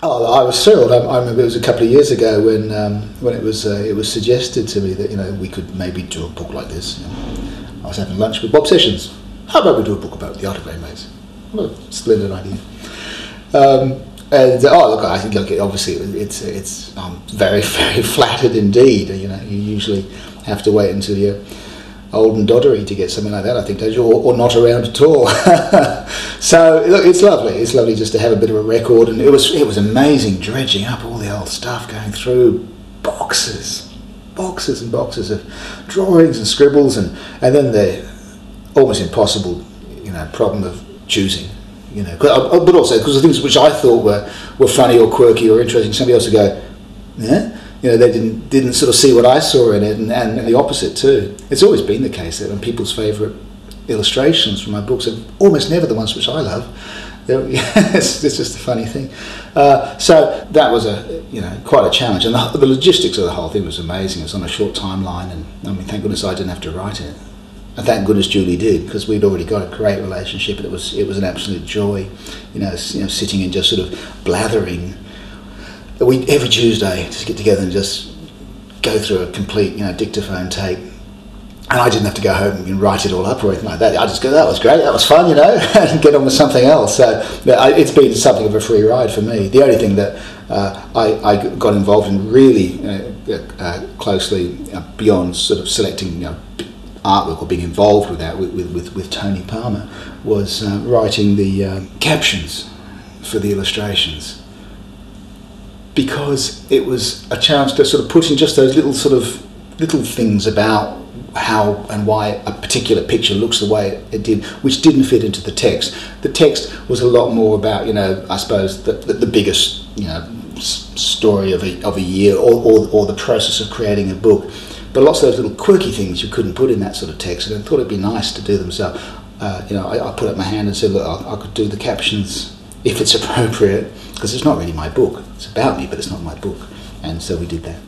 Oh, I was thrilled. I remember it was a couple of years ago when it was suggested to me that we could maybe do a book like this. I was having lunch with Bob Sessions. How about we do a book about the Art of Graeme Base? What a splendid idea. I think obviously I'm very, very flattered indeed. You usually have to wait until you're old and doddery to get something like that, I think, don't you? Or not around at all. So look, it's lovely. It's lovely just to have a bit of a record, and it was amazing dredging up all the old stuff, going through boxes and boxes of drawings and scribbles, and then the almost impossible, problem of choosing. But also because the things which I thought were funny or quirky or interesting, somebody else would go, yeah. They didn't sort of see what I saw in it, and the opposite too. It's always been the case that when people's favourite illustrations from my books are almost never the ones which I love. It's just a funny thing. So that was quite a challenge, and the logistics of the whole thing was amazing. It was on a short timeline, and I mean, thank goodness I didn't have to write it. And thank goodness Julie did, because we'd already got a great relationship, and it was an absolute joy, sitting and just sort of blathering. Every Tuesday, just get together and just go through a complete, dictaphone tape, and I didn't have to go home and write it all up or anything like that. I just go, that was great, that was fun, and get on with something else. So it's been something of a free ride for me. The only thing that I got involved in really closely beyond sort of selecting, artwork or being involved with that with Tony Palmer was writing the captions for the illustrations. Because it was a chance to sort of put in just those little things about how and why a particular picture looks the way it did, which didn't fit into the text. The text was a lot more about, I suppose, the biggest, story of a year or the process of creating a book. But lots of those little quirky things you couldn't put in that sort of text, and I thought it'd be nice to do them. So, I put up my hand and said, look, I could do the captions if it's appropriate, because it's not really my book. It's about me, but it's not my book. And so we did that.